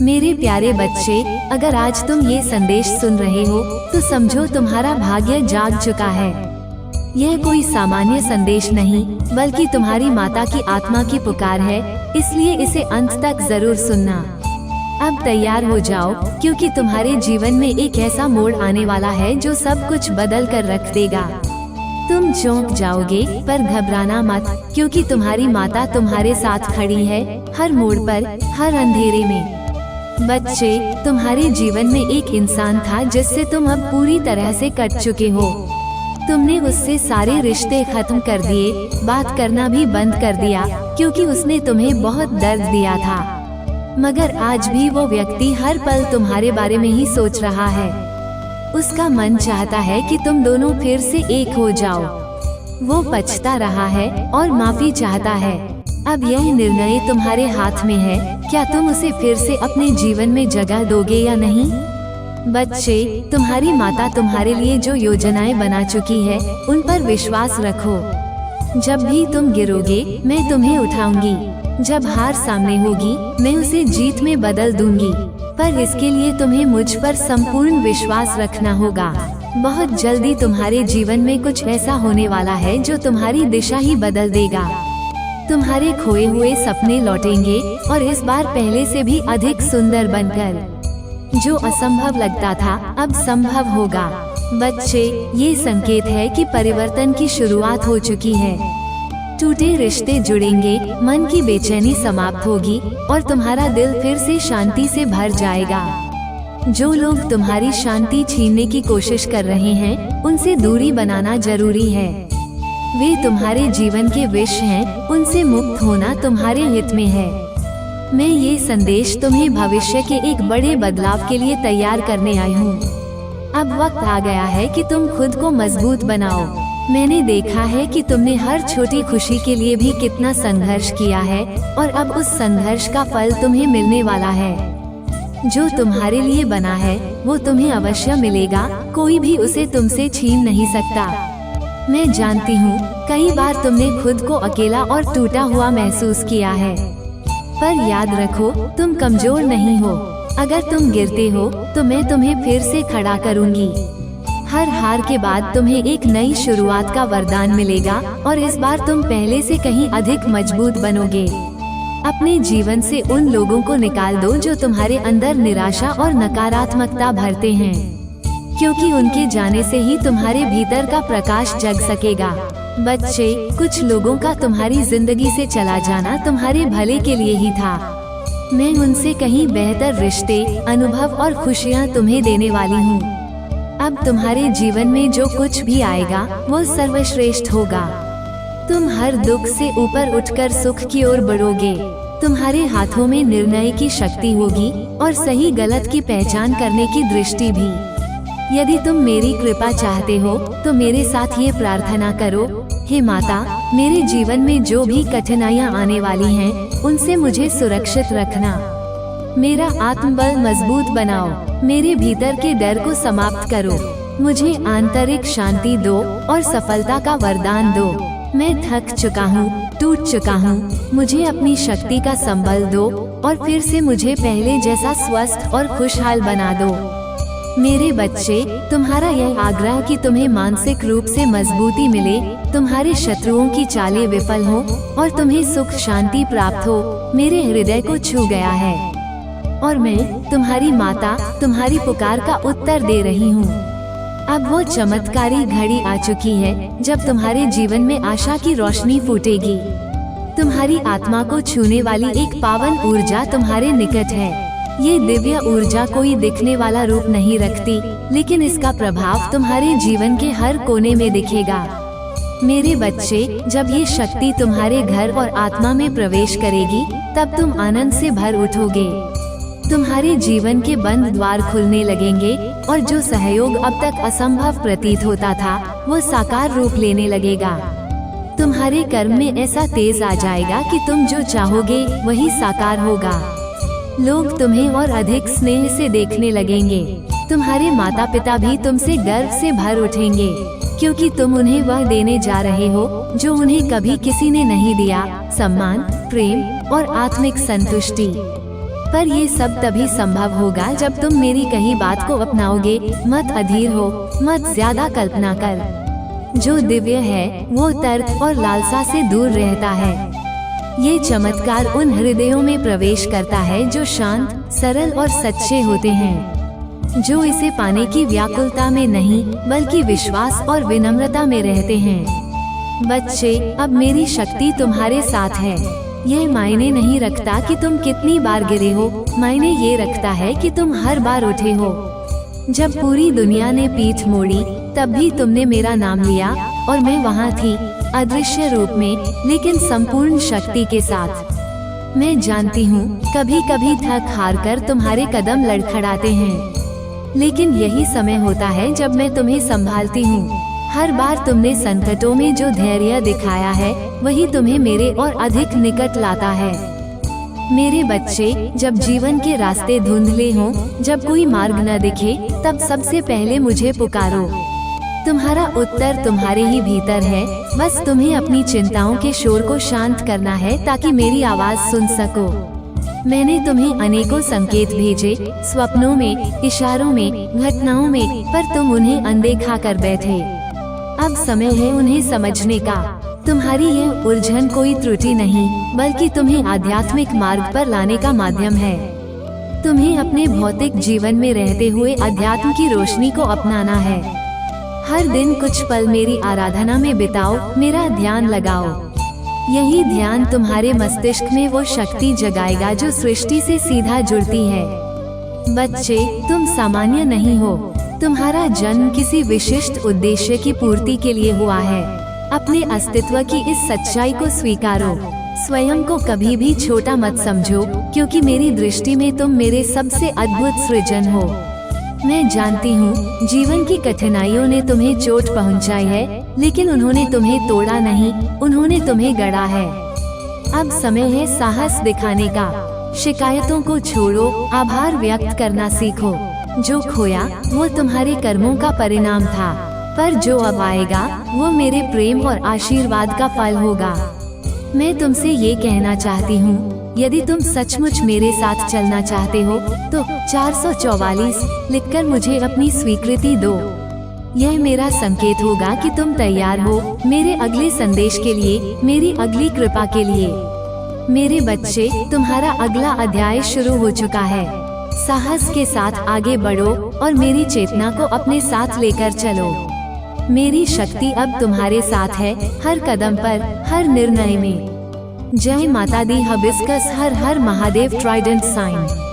मेरे प्यारे बच्चे, अगर आज तुम ये संदेश सुन रहे हो तो समझो तुम्हारा भाग्य जाग चुका है। यह कोई सामान्य संदेश नहीं, बल्कि तुम्हारी माता की आत्मा की पुकार है, इसलिए इसे अंत तक जरूर सुनना। अब तैयार हो जाओ, क्योंकि तुम्हारे जीवन में एक ऐसा मोड़ आने वाला है जो सब कुछ बदल कर रख देगा। तुम चौंक जाओगे, पर घबराना मत, क्योंकि तुम्हारी माता तुम्हारे साथ खड़ी है, हर मोड़ पर, हर अंधेरे में। बच्चे, तुम्हारे जीवन में एक इंसान था जिससे तुम अब पूरी तरह से कट चुके हो। तुमने उससे सारे रिश्ते खत्म कर दिए, बात करना भी बंद कर दिया, क्योंकि उसने तुम्हें बहुत दर्द दिया था। मगर आज भी वो व्यक्ति हर पल तुम्हारे बारे में ही सोच रहा है। उसका मन चाहता है कि तुम दोनों फिर से एक हो जाओ। वो पछता रहा है और माफी चाहता है। अब यह निर्णय तुम्हारे हाथ में है, क्या तुम उसे फिर से अपने जीवन में जगह दोगे या नहीं? बच्चे, तुम्हारी माता तुम्हारे लिए जो योजनाएं बना चुकी है, उन पर विश्वास रखो। जब भी तुम गिरोगे, मैं तुम्हें उठाऊंगी। जब हार सामने होगी, मैं उसे जीत में बदल दूंगी। पर इसके लिए तुम्हें मुझ पर संपूर्ण विश्वास रखना होगा। बहुत जल्दी तुम्हारे जीवन में कुछ ऐसा होने वाला है जो तुम्हारी दिशा ही बदल देगा। तुम्हारे खोए हुए सपने लौटेंगे, और इस बार पहले से भी अधिक सुंदर बनकर। जो असंभव लगता था, अब संभव होगा। बच्चे, ये संकेत है कि परिवर्तन की शुरुआत हो चुकी है। टूटे रिश्ते जुड़ेंगे, मन की बेचैनी समाप्त होगी, और तुम्हारा दिल फिर से शांति से भर जाएगा। जो लोग तुम्हारी शांति छीनने की कोशिश कर रहे हैं, उनसे दूरी बनाना जरूरी है। वे तुम्हारे जीवन के विष हैं, उनसे मुक्त होना तुम्हारे हित में है। मैं ये संदेश तुम्हें भविष्य के एक बड़े बदलाव के लिए तैयार करने आई हूँ। अब वक्त आ गया है कि तुम खुद को मजबूत बनाओ। मैंने देखा है कि तुमने हर छोटी खुशी के लिए भी कितना संघर्ष किया है, और अब उस संघर्ष का फल तुम्हें मिलने वाला है। जो तुम्हारे लिए बना है, वो तुम्हें अवश्य मिलेगा। कोई भी उसे तुमसे छीन नहीं सकता। मैं जानती हूँ, कई बार तुमने खुद को अकेला और टूटा हुआ महसूस किया है, पर याद रखो, तुम कमजोर नहीं हो। अगर तुम गिरते हो, तो मैं तुम्हें फिर से खड़ा करूँगी। हर हार के बाद तुम्हें एक नई शुरुआत का वरदान मिलेगा, और इस बार तुम पहले से कहीं अधिक मजबूत बनोगे। अपने जीवन से उन लोगों को निकाल दो जो तुम्हारे अंदर निराशा और नकारात्मकता भरते हैं, क्योंकि उनके जाने से ही तुम्हारे भीतर का प्रकाश जग सकेगा। बच्चे, कुछ लोगों का तुम्हारी जिंदगी से चला जाना तुम्हारे भले के लिए ही था। मैं उनसे कहीं बेहतर रिश्ते, अनुभव और खुशियाँ तुम्हें देने वाली हूँ। अब तुम्हारे जीवन में जो कुछ भी आएगा, वो सर्वश्रेष्ठ होगा। तुम हर दुख से ऊपर उठकर सुख की ओर बढ़ोगे। तुम्हारे हाथों में निर्णय की शक्ति होगी, और सही गलत की पहचान करने की दृष्टि भी। यदि तुम मेरी कृपा चाहते हो, तो मेरे साथ ये प्रार्थना करो, हे माता, मेरे जीवन में जो भी कठिनाइयाँ आने वाली हैं, उनसे मुझे सुरक्षित रखना। मेरा आत्मबल मजबूत बनाओ। मेरे भीतर के डर को समाप्त करो। मुझे आंतरिक शांति दो और सफलता का वरदान दो। मैं थक चुका हूँ, टूट चुका हूँ। मुझे अपनी शक्ति का संबल दो, और फिर से मुझे पहले जैसा स्वस्थ और खुशहाल बना दो। मेरे बच्चे, तुम्हारा यह आग्रह कि तुम्हें मानसिक रूप से मजबूती मिले, तुम्हारे शत्रुओं की चालें विफल हो, और तुम्हें सुख शांति प्राप्त हो, मेरे हृदय को छू गया है। और मैं, तुम्हारी माता, तुम्हारी पुकार का उत्तर दे रही हूँ। अब वो चमत्कारी घड़ी आ चुकी है, जब तुम्हारे जीवन में आशा की रोशनी फूटेगी। तुम्हारी आत्मा को छूने वाली एक पावन ऊर्जा तुम्हारे निकट है। ये दिव्य ऊर्जा कोई दिखने वाला रूप नहीं रखती, लेकिन इसका प्रभाव तुम्हारे जीवन के हर कोने में दिखेगा। मेरे बच्चे, जब ये शक्ति तुम्हारे घर और आत्मा में प्रवेश करेगी, तब तुम आनंद से भर उठोगे। तुम्हारे जीवन के बंद द्वार खुलने लगेंगे, और जो सहयोग अब तक असंभव प्रतीत होता था, वो साकार रूप लेने लगेगा। तुम्हारे कर्म में ऐसा तेज आ जाएगा कि तुम जो चाहोगे वही साकार होगा। लोग तुम्हें और अधिक स्नेह से देखने लगेंगे। तुम्हारे माता पिता भी तुमसे गर्व से भर उठेंगे, क्योंकि तुम उन्हें वह देने जा रहे हो जो उन्हें कभी किसी ने नहीं दिया, सम्मान, प्रेम और आत्मिक संतुष्टि। पर ये सब तभी संभव होगा जब तुम मेरी कही बात को अपनाओगे। मत अधीर हो, मत ज्यादा कल्पना कर। जो दिव्य है वो तर्क और लालसा से दूर रहता है। ये चमत्कार उन हृदयों में प्रवेश करता है जो शांत, सरल और सच्चे होते हैं, जो इसे पाने की व्याकुलता में नहीं बल्कि विश्वास और विनम्रता में रहते हैं। बच्चे, अब मेरी शक्ति तुम्हारे साथ है। यह मायने नहीं रखता कि तुम कितनी बार गिरे हो, मायने ये रखता है कि तुम हर बार उठे हो। जब पूरी दुनिया ने पीठ मोड़ी तब भी तुमने मेरा नाम लिया और मैं वहाँ थी, अदृश्य रूप में लेकिन संपूर्ण शक्ति के साथ। मैं जानती हूँ कभी कभी थक हार कर तुम्हारे कदम लड़खड़ाते हैं, लेकिन यही समय होता है जब मैं तुम्हें संभालती हूँ। हर बार तुमने संकटों में जो धैर्य दिखाया है वही तुम्हें मेरे और अधिक निकट लाता है। मेरे बच्चे, जब जीवन के रास्ते धुंधले हों, जब कोई मार्ग न दिखे, तब सबसे पहले मुझे पुकारो। तुम्हारा उत्तर तुम्हारे ही भीतर है, बस तुम्हें अपनी चिंताओं के शोर को शांत करना है ताकि मेरी आवाज सुन सको। मैंने तुम्हें अनेकों संकेत भेजे, स्वप्नों में, इशारों में, घटनाओं में, पर तुम उन्हें अनदेखा कर बैठे। अब समय है उन्हें समझने का। तुम्हारी यह उलझन कोई त्रुटि नहीं बल्कि तुम्हें आध्यात्मिक मार्ग पर लाने का माध्यम है। तुम्हें अपने भौतिक जीवन में रहते हुए अध्यात्म की रोशनी को अपनाना है। हर दिन कुछ पल मेरी आराधना में बिताओ, मेरा ध्यान लगाओ। यही ध्यान तुम्हारे मस्तिष्क में वो शक्ति जगाएगा जो सृष्टि से सीधा जुड़ती है। बच्चे, तुम सामान्य नहीं हो। तुम्हारा जन्म किसी विशिष्ट उद्देश्य की पूर्ति के लिए हुआ है। अपने अस्तित्व की इस सच्चाई को स्वीकारो। स्वयं को कभी भी छोटा मत समझो, क्योंकि मेरी दृष्टि में तुम मेरे सबसे अद्भुत सृजन हो। मैं जानती हूँ जीवन की कठिनाइयों ने तुम्हें चोट पहुँचाई है, लेकिन उन्होंने तुम्हें तोड़ा नहीं, उन्होंने तुम्हें गढ़ा है। अब समय है साहस दिखाने का। शिकायतों को छोड़ो, आभार व्यक्त करना सीखो। जो खोया वो तुम्हारे कर्मों का परिणाम था, पर जो अब आएगा वो मेरे प्रेम और आशीर्वाद का फल होगा। मैं तुमसे ये कहना चाहती हूँ, यदि तुम सचमुच मेरे साथ चलना चाहते हो तो 444 लिखकर मुझे अपनी स्वीकृति दो। यह मेरा संकेत होगा कि तुम तैयार हो मेरे अगले संदेश के लिए, मेरी अगली कृपा के लिए। मेरे बच्चे, तुम्हारा अगला अध्याय शुरू हो चुका है। साहस के साथ आगे बढ़ो और मेरी चेतना को अपने साथ लेकर चलो। मेरी शक्ति अब तुम्हारे साथ है, हर कदम पर, हर निर्णय में। जय माता दी। हिबिस्कस। हर हर महादेव। Trident sign.